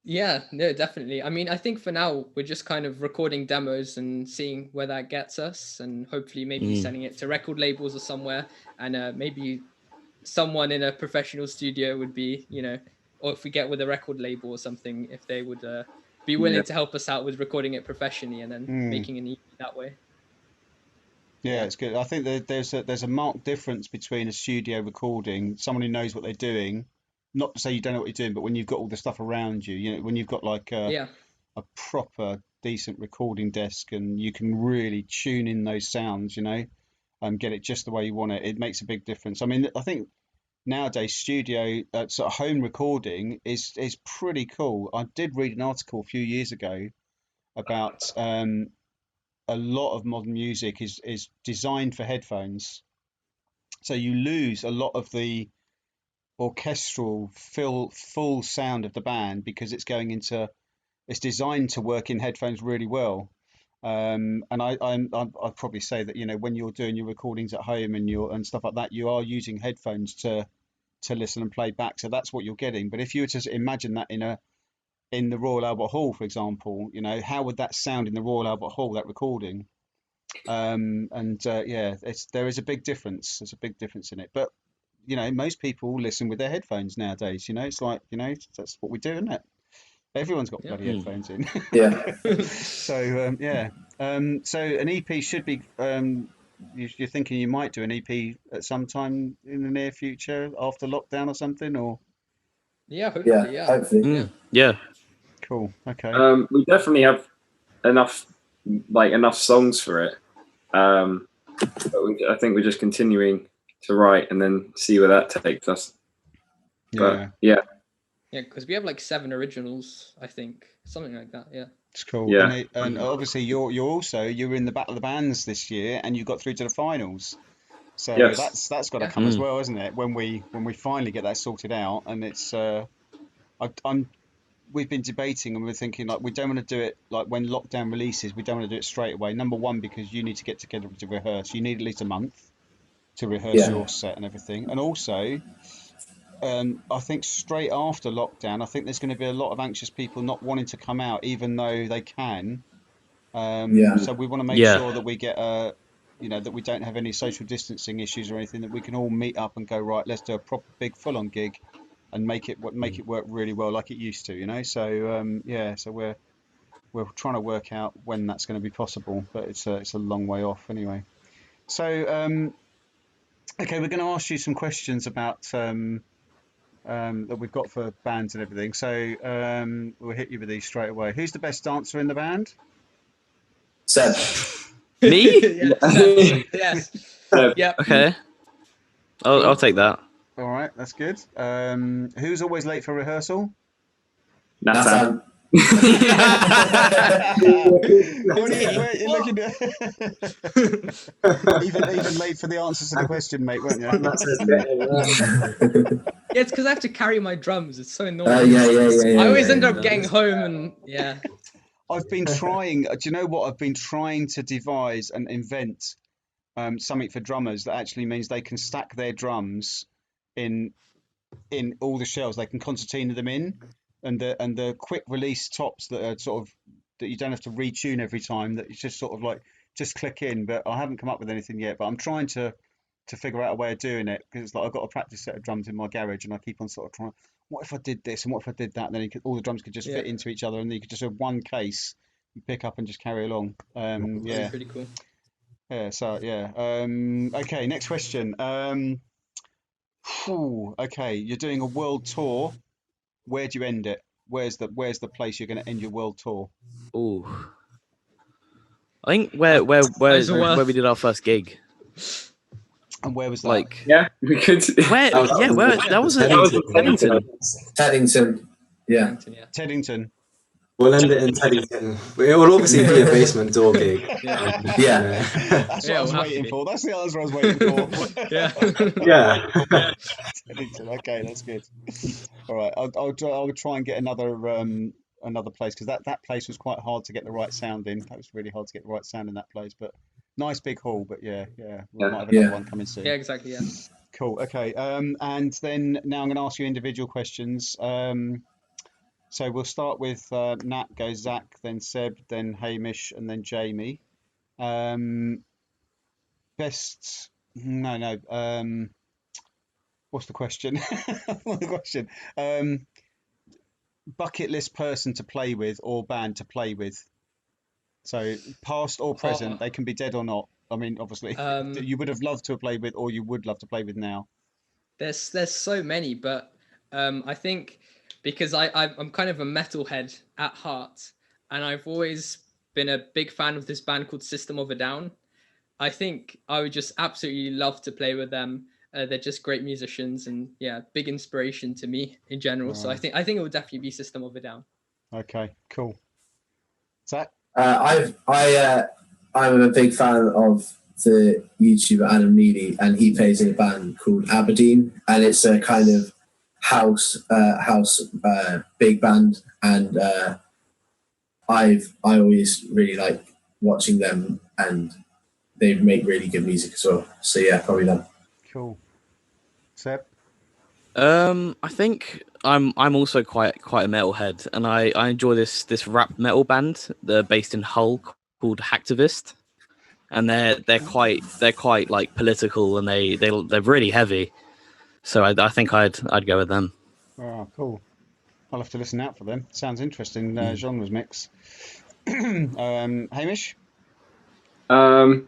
J: Yeah, no, definitely. I mean, I think for now we're just kind of recording demos and seeing where that gets us, and hopefully maybe sending it to record labels or somewhere, and maybe someone in a professional studio would be, or if we get with a record label or something, if they would be willing to help us out with recording it professionally and then making an EP that way.
A: Yeah, it's good. I think that there's a marked difference between a studio recording, someone who knows what they're doing. Not to say you don't know what you're doing, but when you've got all the stuff around you, when you've got like a proper decent recording desk, and you can really tune in those sounds, and get it just the way you want it, it makes a big difference. I mean, I think nowadays studio sort of home recording is pretty cool. I did read an article a few years ago about a lot of modern music is designed for headphones, so you lose a lot of the orchestral full sound of the band, because it's designed to work in headphones really well. And I'd probably say that when you're doing your recordings at home and stuff like that, you are using headphones to listen and play back, so that's what you're getting. But if you were to imagine that in the Royal Albert Hall, for example, how would that sound in the Royal Albert Hall, that recording? There is a big difference. There's a big difference in it, but most people listen with their headphones nowadays. It's like, that's what we do, isn't it? Everyone's got bloody headphones in.
I: Yeah.
A: So so an EP should be. You're thinking you might do an EP at some time in the near future after lockdown or something, or?
J: Yeah, hopefully, yeah.
I: Hopefully.
H: Yeah.
A: Cool. Okay.
F: We definitely have enough songs for it. But I think we're just continuing to write and then see where that takes us. But, yeah.
J: Yeah, because we have like 7 originals, I think, something like that. Yeah.
A: It's cool.
F: Yeah.
A: And obviously you're in the Battle of the Bands this year, and you got through to the finals. So
F: Yes.
A: that's got to come as well, isn't it? When we finally get that sorted out, and it's we've been debating and we're thinking, like, we don't want to do it like when lockdown releases. We don't want to do it straight away. Number one, because you need to get together to rehearse. You need at least a month to rehearse your set and everything. And also, I think straight after lockdown, I think there's going to be a lot of anxious people not wanting to come out, even though they can. So we want to make sure that we get that we don't have any social distancing issues or anything, that we can all meet up and go, right, let's do a proper big full-on gig and make it work really well like it used to, So so we're trying to work out when that's going to be possible, but it's a long way off anyway. So okay, we're going to ask you some questions about that we've got for bands and everything. So we'll hit you with these straight away. Who's the best dancer in the band?
I: Seb.
H: Me?
J: Yes.
F: Yeah.
H: Okay. I'll take that.
A: All right, that's good. Who's always late for rehearsal?
F: Nathan.
A: Even late for the answers to the question, mate, weren't you?
J: Yeah, it's because I have to carry my drums. It's so annoying. I always end up getting home and
A: I've been trying. Do you know what? I've been trying to devise and invent something for drummers that actually means they can stack their drums in all the shells. They can concertina them in, and the quick release tops that are sort of that you don't have to retune every time. That you just sort of like just click in. But I haven't come up with anything yet. But I'm trying to figure out a way of doing it, because it's like I've got a practice set of drums in my garage, and I keep on sort of trying. What if I did this and what if I did that? And then all the drums could just fit into each other, and then you could just have one case you pick up and just carry along.
J: That's pretty cool.
A: Yeah. So yeah. Okay. Next question. Okay, you're doing a world tour. Where do you end it? Where's the place you're going to end your world tour?
H: Ooh. I think where we did our first gig.
A: And where was that?
H: Like,
F: yeah, we could.
H: Where? That was
I: Teddington. Teddington. Yeah.
A: Teddington.
G: We'll end it in Teddington. It will obviously be a basement door gig.
A: Yeah. That's what I was waiting for. That's the answer I was waiting for.
G: Yeah.
A: Teddington. Okay, that's good. All right, I'll try and get another place, because that place was quite hard to get the right sound in. That was really hard to get the right sound in that place, but nice big hall. But we might have another one coming soon.
J: Yeah, exactly. Yeah.
A: Cool. Okay. And then now I'm going to ask you individual questions. So we'll start with Nat, goes Zach, then Seb, then Hamish, and then Jamie. What's the question? What's the question? Bucket list person to play with or band to play with. So past or present, they can be dead or not. I mean, obviously, you would have loved to have played with, or you would love to play with now.
J: There's so many, but I think, because I'm kind of a metalhead at heart, and I've always been a big fan of this band called System of a Down. I think I would just absolutely love to play with them. They're just great musicians, and big inspiration to me in general. Right. So I think it would definitely be System of a Down.
A: Okay, cool. Zach?
I: I'm a big fan of the YouTuber Adam Neely, and he plays in a band called Aberdeen, and it's a kind of house big band, and I always really like watching them, and they make really good music as well. So yeah, probably them.
A: Cool. Seb?
H: I think I'm also quite a metalhead, and I enjoy this rap metal band. They're based in Hull, called Hacktivist, and they're quite like political, and they're really heavy. So I think I'd go with them.
A: Oh, cool. I'll have to listen out for them. Sounds interesting. Genres mix. Hamish?
F: I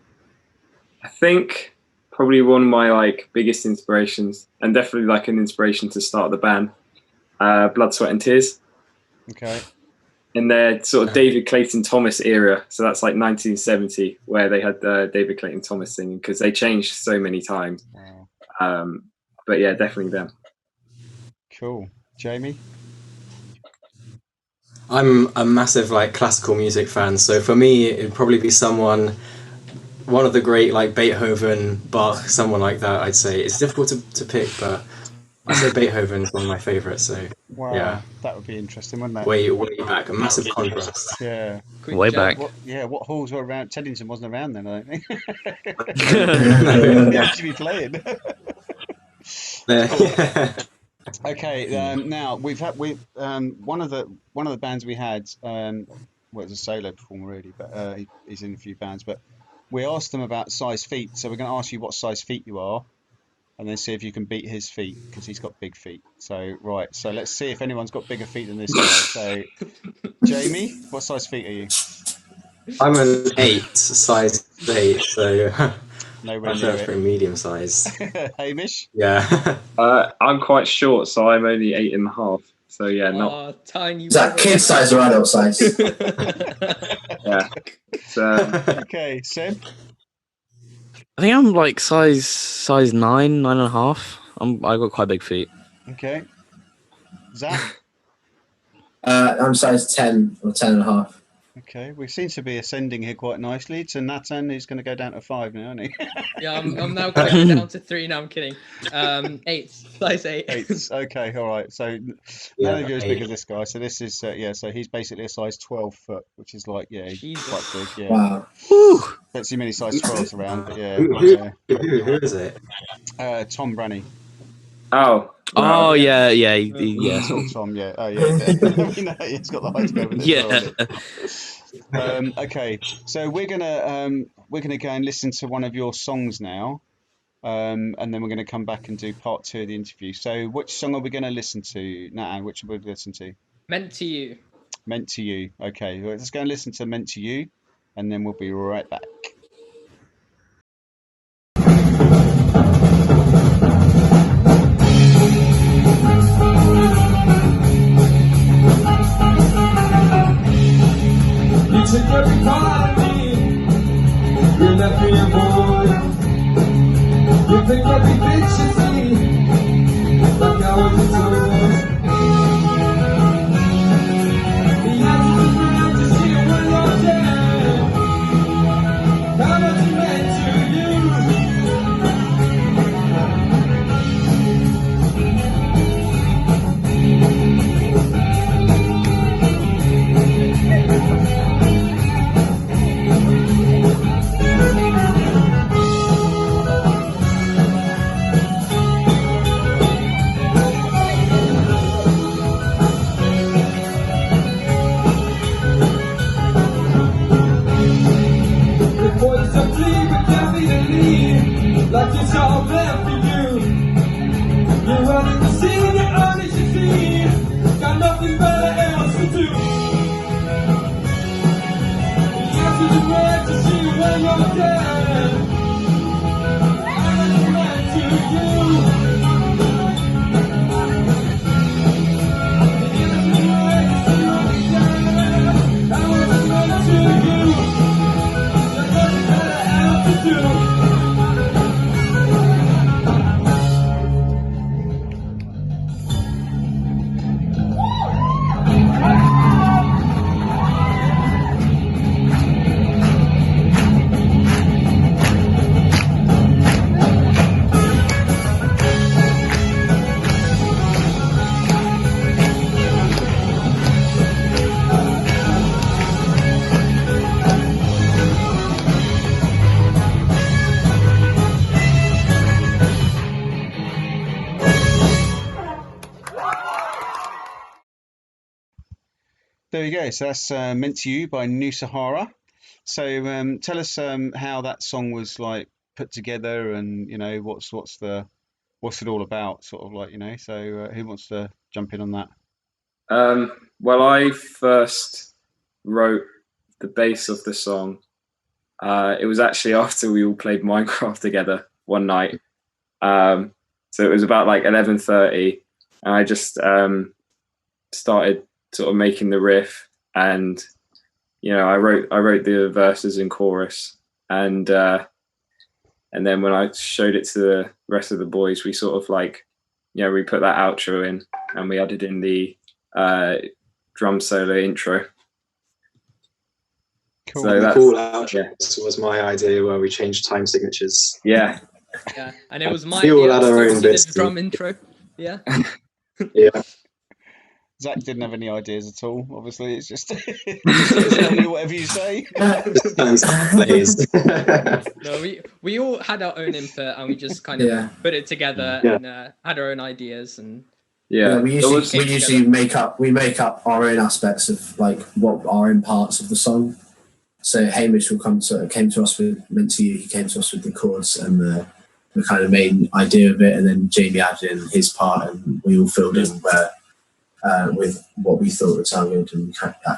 F: think probably one of my like biggest inspirations, and definitely like an inspiration to start the band, Blood, Sweat and Tears.
A: Okay.
F: In their sort of David Clayton Thomas era, so that's like 1970, where they had David Clayton Thomas singing, because they changed so many times.
A: Wow.
F: But yeah, definitely them.
A: Cool. Jamie?
G: I'm a massive like classical music fan, so for me it'd probably be one of the great like Beethoven, Bach, someone like that. I'd say it's difficult to pick, but I'd say Beethoven's one of my favourites. So
A: wow,
G: yeah,
A: that would be interesting, wouldn't it?
G: way back, a massive contrast.
A: Yeah,
H: way back.
A: What halls were around? Teddington wasn't around then, I don't think. He'd actually be playing. Okay, now we've one of the bands we had. Well, it's a solo performer really, but he's in a few bands. But we asked them about size feet, so we're going to ask you what size feet you are, and then see if you can beat his feet because he's got big feet. So right, so let's see if anyone's got bigger feet than this guy. So Jamie, what size feet are you?
G: I'm an 8, size 8, so
A: Nowhere
G: I'd
A: near
G: say that's pretty medium sized.
A: Hamish?
G: Yeah.
F: I'm quite short, so I'm only 8.5. So yeah, not
J: tiny.
I: Is that kid size or adult size?
F: yeah. So
A: okay, Seb?
H: I think I'm like size 9, 9.5. I got quite big feet.
A: Okay. Zach?
I: I'm size 10 or 10.5.
A: Okay, we seem to be ascending here quite nicely to Nathan, who's going to go down to 5 now, isn't he?
J: Yeah, I'm now going down to 3 now. I'm kidding. 8, size 8.
A: 8. Okay, all right. So none of you are as big as this guy. So this is so he's basically a size 12 foot, which is like he's quite big. Yeah.
I: Wow.
H: Woo!
A: Don't see many size 12s around, but yeah.
G: Who is it?
A: Tom Branney.
F: Oh.
H: Oh yeah.
A: Tom, yeah. Oh yeah. We know he's got the height to go with it.
H: Yeah.
A: Okay, so we're gonna go and listen to one of your songs now, and then we're gonna come back and do part 2 of the interview. So, which song are we gonna listen to, Nat? Which are we gonna listen to?
J: Meant to You.
A: Meant to You. Okay, let's go and listen to Meant to You, and then we'll be right back.
K: You took every part of me, you left me a void. You picked every bitch you see, like I was a toy. The answers around to see when you're dead. How much it meant to you? Like it's all meant for you. You're running the scene, you're honest, you see. Got nothing better else to do. The answers are meant to see when you're dead. I'm meant to you. The answers are meant to see when you're dead. I was meant to you. There's nothing better else to do.
A: There you go. So that's Meant to You by New Sahara. So tell us how that song was like put together, and what's the what's it all about, sort of like, you know. So who wants to jump in on that?
F: Well, I first wrote the bass of the song. It was actually after we all played Minecraft together one night. So it was about like 11:30, and I just started sort of making the riff, and I wrote the verses and chorus, and then when I showed it to the rest of the boys, we sort of like, we put that outro in, and we added in the drum solo intro.
A: Cool.
G: So the cool outro was my idea, where we changed time signatures.
F: Yeah.
J: Yeah, and it was my
G: We all had our
J: idea
G: own
J: to
G: bits
J: the drum intro. Yeah.
G: Yeah.
A: Zach didn't have any ideas at all. Obviously, it's just tell me whatever you say.
J: No, we all had our own input, and we just kind of put it together and had our own ideas. And
I: we usually make up our own aspects of like what are in parts of the song. So Hamish came to us with Meant to You. He came to us with the chords and the kind of main idea of it, and then Jamie added in his part, and we all filled in with what we thought would sound good, and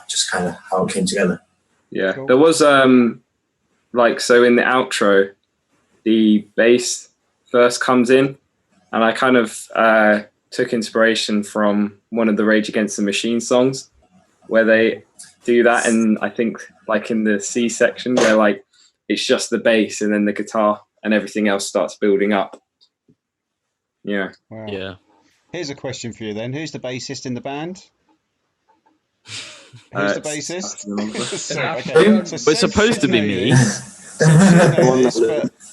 I: just kind of how it came together.
F: Yeah, cool. There was so in the outro, the bass first comes in, and I kind of took inspiration from one of the Rage Against the Machine songs, where they do that, and I think like in the C section where like it's just the bass and then the guitar and everything else starts building up. Yeah.
A: Wow.
H: Yeah.
A: Here's a question for you then. Who's the bassist in the band? Who's the bassist?
H: It's supposed to be me.
A: But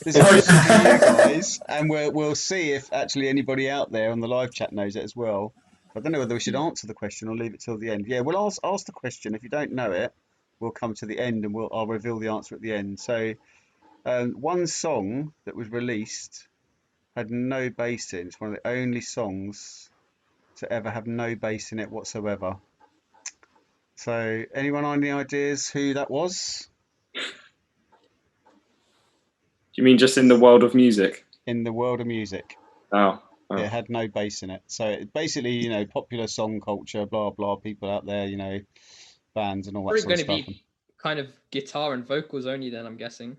A: there's a question for you guys, and we'll see if actually anybody out there on the live chat knows it as well. I don't know whether we should answer the question or leave it till the end. Yeah, we'll ask the question. If you don't know it, we'll come to the end and I'll reveal the answer at the end. So one song that was released had no bass in. It's one of the only songs to ever have no bass in it whatsoever. So anyone have any ideas who that was?
F: You mean just in the world of music?
A: In the world of music.
F: Oh.
A: It had no bass in it. So it basically, popular song culture, blah, blah, people out there, bands and all that sort of stuff.
J: Going to be kind of guitar and vocals only then, I'm guessing.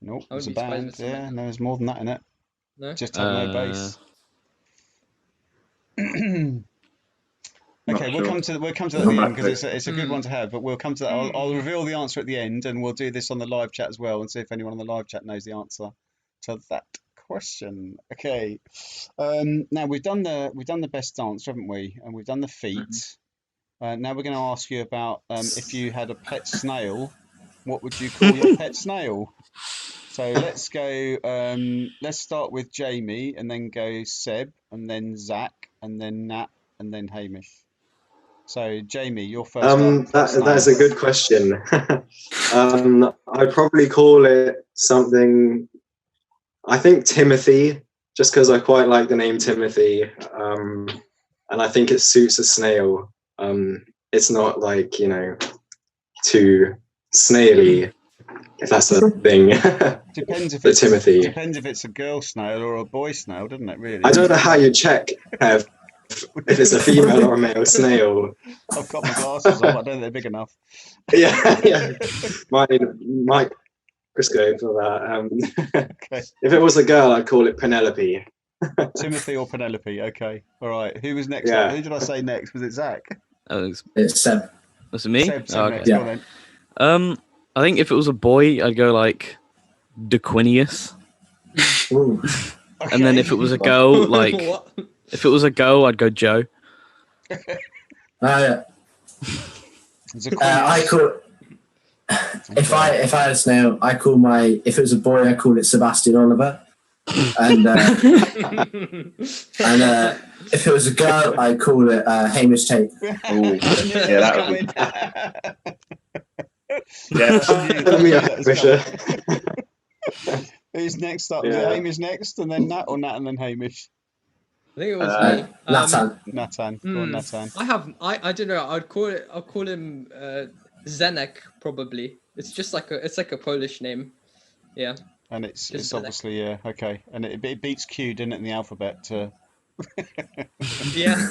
A: Nope, it's a band. Yeah, no, there's more than that in it.
J: No?
A: Just had no bass. Okay, we'll come to that at the end because it's a good one to have, but we'll come to that. I'll reveal the answer at the end, and we'll do this on the live chat as well and see if anyone on the live chat knows the answer to that question. Okay, now we've done the best dance, haven't we? And we've done the feet. Now we're going to ask you about if you had a pet snail, what would you call your pet snail? So let's go. Let's start with Jamie, and then go Seb, and then Zach, and then Nat, and then Hamish. So Jamie, you're first.
G: That's a good question. I'd probably call it something. I think Timothy, just because I quite like the name Timothy, and I think it suits a snail. It's not like too snaily, if that's a thing.
A: Depends if
G: it's Timothy.
A: Depends if it's a girl snail or a boy snail, doesn't it? Really.
G: I don't know how you check if it's a female or a male snail.
A: I've got my glasses on. I don't think they're big enough.
G: Yeah. Mike. Crisco for that.
A: Okay.
G: If it was a girl, I'd call it Penelope.
A: Timothy or Penelope. Okay. All right. Who was next?
G: Yeah.
A: Who did I say next? Was it Zach?
I: It's Seb.
H: Was it me?
A: Seb
H: okay.
A: Yeah.
H: I think if it was a boy, I'd go like DeQuinius.
A: Okay.
H: And then if it was a girl, like if it was a girl, I'd go Joe.
I: I call. If I had a snail, if it was a boy, I call it Sebastian Oliver, and if it was a girl, I call it Hamish Tate.
F: Oh, yeah, that
G: Yeah.
A: Who's next up? Was it Hamish next, and then Nat, or Nat and then Hamish?
J: I think it was me.
A: Natan. Go on, Natan.
J: I don't know. I'll call him Zenek probably. It's just like a Polish name. Yeah.
A: And it's
J: Just
A: obviously okay, and it beats Q, didn't it, in the alphabet?
J: yeah.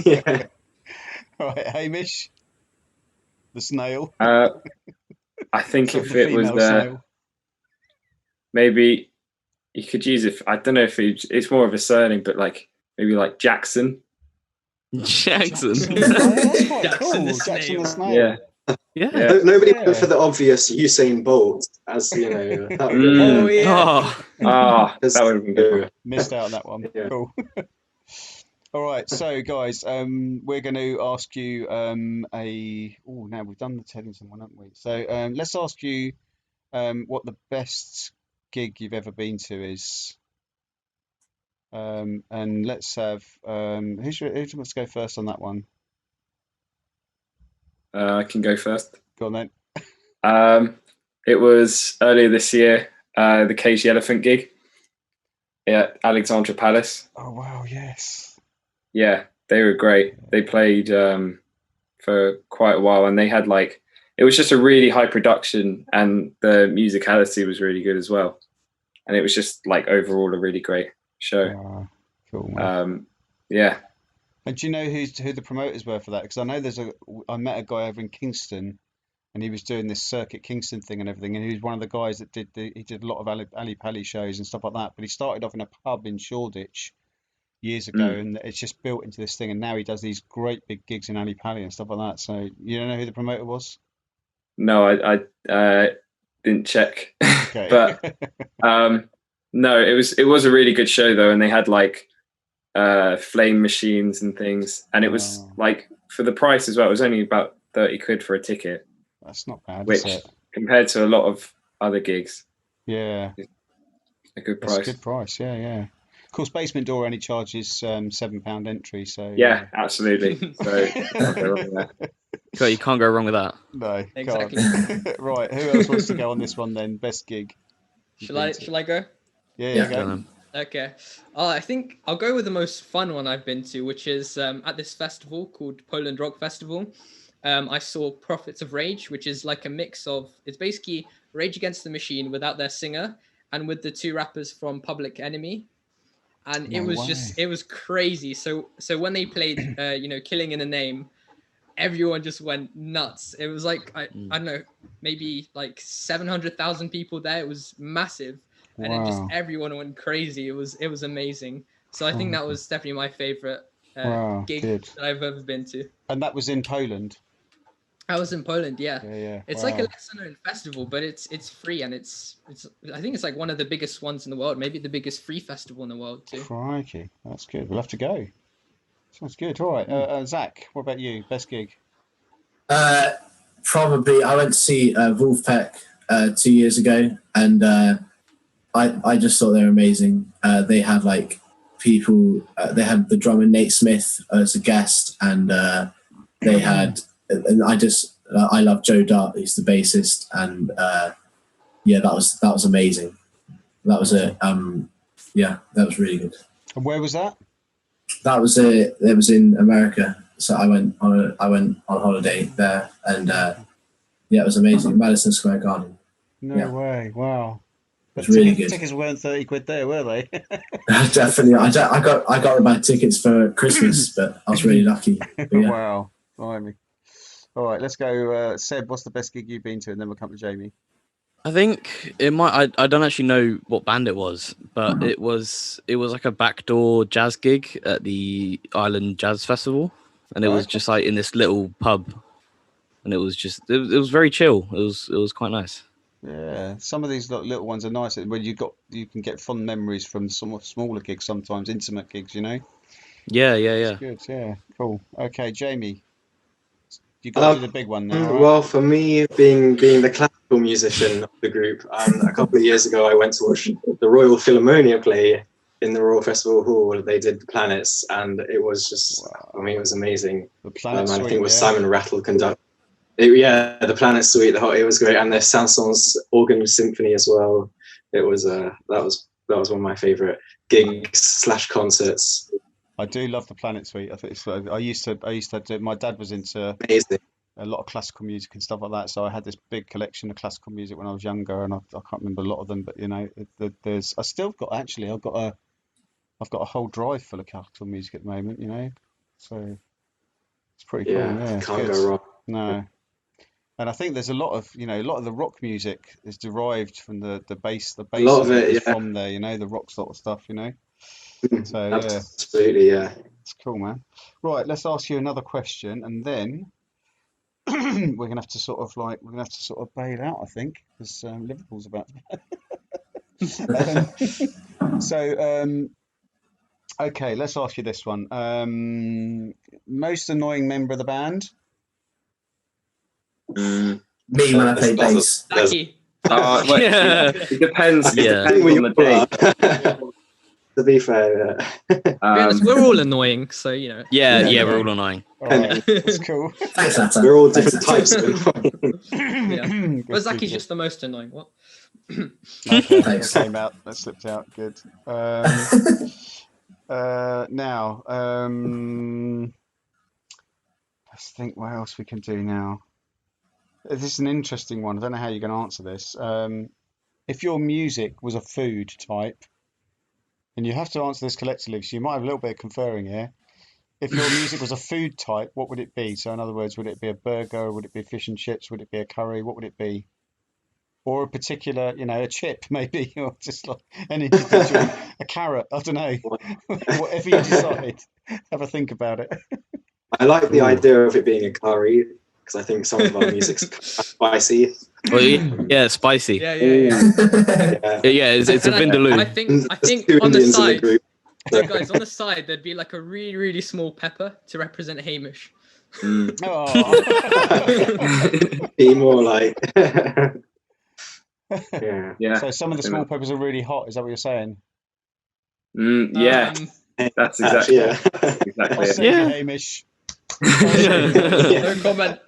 G: Yeah.
A: Right, Hamish, the snail.
F: I think
A: Sort of
F: if
A: the
F: it was
A: female snail.
F: maybe you could use it. I don't know if it's more of a surname, but like maybe like Jackson.
H: Jackson.
A: Oh, that's quite
J: Jackson
A: cool.
J: the
A: Jackson the
J: snail.
A: snail.
H: Yeah.
F: Yeah.
G: Nobody
A: Yeah.
G: went for the obvious Usain Bolt, as you know. That would
J: Oh
G: be,
J: yeah.
F: That would have been good.
A: Missed out on that one.
G: Yeah.
A: Cool. All right, so guys, we're going to ask you now we've done the Teddington one, haven't we? So let's ask you what the best gig you've ever been to is. And let's have who wants to go first on that one?
F: I can go first.
A: Go on then.
F: It was earlier this year, the Caged Elephant gig at Alexandra Palace.
A: Oh wow, yes.
F: Yeah, they were great. They played for quite a while, and they had it was just a really high production, and the musicality was really good as well. And it was just overall a really great show.
A: Oh, cool. Man.
F: Yeah.
A: And do you know who the promoters were for that? Because I know I met a guy over in Kingston, and he was doing this Circuit Kingston thing and everything, and he was one of the guys that he did a lot of Ali Pali shows and stuff like that. But he started off in a pub in Shoreditch years ago, and it's just built into this thing, and now he does these great big gigs in Ali Pali and stuff like that. So you don't know who the promoter was?
F: No, I didn't check.
A: Okay.
F: But no, it was a really good show though, and they had flame machines and things, and it was for the price as well. It was only about 30 quid for a ticket.
A: That's not bad,
F: which
A: is it?
F: Compared to a lot of other gigs,
A: yeah,
F: a good price.
A: That's a good price. Yeah. Of course, Basement Door only charges £7 entry, so
F: yeah, absolutely. So
H: you can't go wrong with that.
A: No,
J: Exactly.
A: can't. Right, who else wants to go on this one then? Best gig.
J: Shall I go?
A: Yeah, go.
J: Okay. I think I'll go with the most fun one I've been to, which is at this festival called Poland Rock Festival. I saw Prophets of Rage, which is like a mix of, it's basically Rage Against the Machine without their singer and with the two rappers from Public Enemy. And it was crazy. So when they played, Killing in a Name, everyone just went nuts. It was I don't know, maybe 700,000 people there. It was massive. And then just everyone went crazy. It was amazing. So I think that was definitely my favorite gig that I've ever been to.
A: And that was in Poland?
J: I was in Poland, yeah.
A: Yeah.
J: It's like a lesser known festival, but it's free, and it's I think it's one of the biggest ones in the world, maybe the biggest free festival in the world too.
A: Crikey, that's good. We'll have to go. Sounds good. All right, Zach, what about you? Best gig?
I: Probably I went to see Wolfpack 2 years ago, and I just thought they were amazing. They had people. They had the drummer Nate Smith as a guest, and they had. And I love Joe Dart, who's the bassist, and that was amazing. That was that was really good.
A: And where was that?
I: That was it was in America. So I went on holiday there, and it was amazing. Madison Square Garden.
A: No way! Wow.
I: It was really good.
A: Tickets weren't 30 quid there, were they?
I: Definitely. I got my tickets for Christmas, but I was really lucky. Yeah.
A: Wow. Blimey. All right, let's go. Seb, what's the best gig you've been to? And then we'll come to Jamie.
H: I think it might. I don't actually know what band it was, but it was like a backdoor jazz gig at the Island Jazz Festival, and it was just in this little pub, and it was very chill. It was quite nice.
A: Yeah, some of these little ones are nice. When you can get fond memories from some smaller gigs, sometimes intimate gigs.
H: Yeah.
A: That's good. Yeah, cool. Okay, Jamie. You got to do the big one now. Right?
G: Well, for me, being the classical musician of the group, a couple of years ago, I went to watch the Royal Philharmonia play in the Royal Festival Hall. They did the Planets, and it was just, it was amazing.
A: The Planets
G: I think it was Simon Rattle conduct. The Planet Suite. It was great, and the Saint-Saëns organ symphony as well. It was that was one of my favorite gigs / concerts.
A: I do love the Planet Suite. I think I used to do it. My dad was into
G: amazing.
A: a lot of classical music and stuff like that. So I had this big collection of classical music when I was younger, and I can't remember a lot of them, but you know, there's I still got actually I've got a whole drive full of classical music at the moment. You know, so it's pretty cool. Yeah, it's
G: can't
A: good.
G: go wrong.
A: No. And I think there's a lot of the rock music is derived from the bass. The bass
G: lot of it,
A: is from there, you know, the rock sort of stuff, you know. So yeah,
G: Absolutely, yeah.
A: it's cool, man. Right, let's ask you another question, and then we're gonna have to sort of bail out, I think, because Liverpool's about to. Okay, let's ask you this one. Most annoying member of the band?
I: Me when I play bass.
J: Zaki.
F: It depends. It
H: Yeah.
F: depends on the day.
G: To be fair,
J: To be honest, we're all annoying, so you know.
H: Yeah, we're all annoying.
A: All right, that's cool.
I: Thanks, Nata.
G: we're all different types of
J: Yeah. Well, Zaki's just the most annoying. What?
A: Okay,
I: Thanks.
A: that came out. That slipped out. Good. Now, let's think what else we can do now. This is an interesting one. I don't know how you're going to answer this. If your music was a food type, and you have to answer this collectively, so you might have a little bit of conferring here. If your music was a food type, what would it be? So, in other words, would it be a burger? Would it be fish and chips? Would it be a curry? What would it be? Or a particular, a chip maybe, or just like an individual, a carrot. I don't know. Whatever you decide, have a think about it.
G: I like the idea of it being a curry, because I think some of our music's spicy.
H: Well, yeah, spicy.
J: Yeah.
H: It's a vindaloo.
J: I think
G: Two
J: on the
G: Indians in
J: side,
G: group.
J: so guys, on the side there'd be like a really, really small pepper to represent Hamish.
A: Oh.
G: Be more like. Yeah.
A: So some of the small peppers are really hot. Is that what you're saying?
F: Yeah, that's exactly.
G: Yeah.
F: Exactly.
A: I'll send you, Hamish.
J: No comment.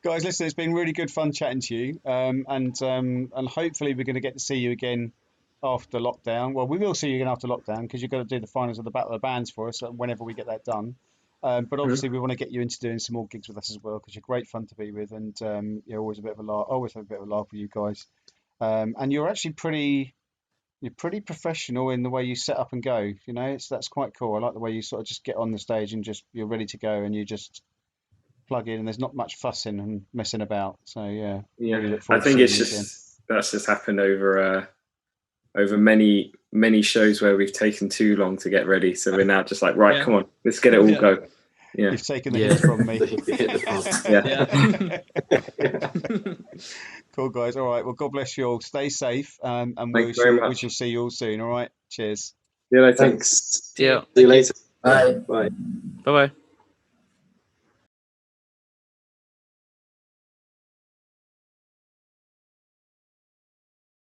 A: Guys, listen, it's been really good fun chatting to you, and hopefully we're going to get to see you again after lockdown. Well, we will see you again after lockdown because you've got to do the finals of the Battle of the Bands for us whenever we get that done. But obviously we want to get you into doing some more gigs with us as well because you're great fun to be with, and you're always a bit of a laugh. Always have a bit of a laugh with you guys, and you're actually pretty professional in the way you set up and go. That's quite cool. I like the way you sort of just get on the stage and you're ready to go and you just plug in and there's not much fussing and messing about. So yeah. Really look forward
F: I think
A: to
F: it's
A: seeing you
F: just that's just happened over many shows where we've taken too long to get ready. So we're now just like, right, come on, let's get it all go. Yeah.
A: You've taken the hit from me. Cool, guys. All right. Well, God bless you all. Stay safe, and we shall see you all soon. All right. Cheers.
F: See you later.
G: Thanks.
H: Yeah.
G: See you later.
I: Bye.
G: Bye.
H: Bye-bye.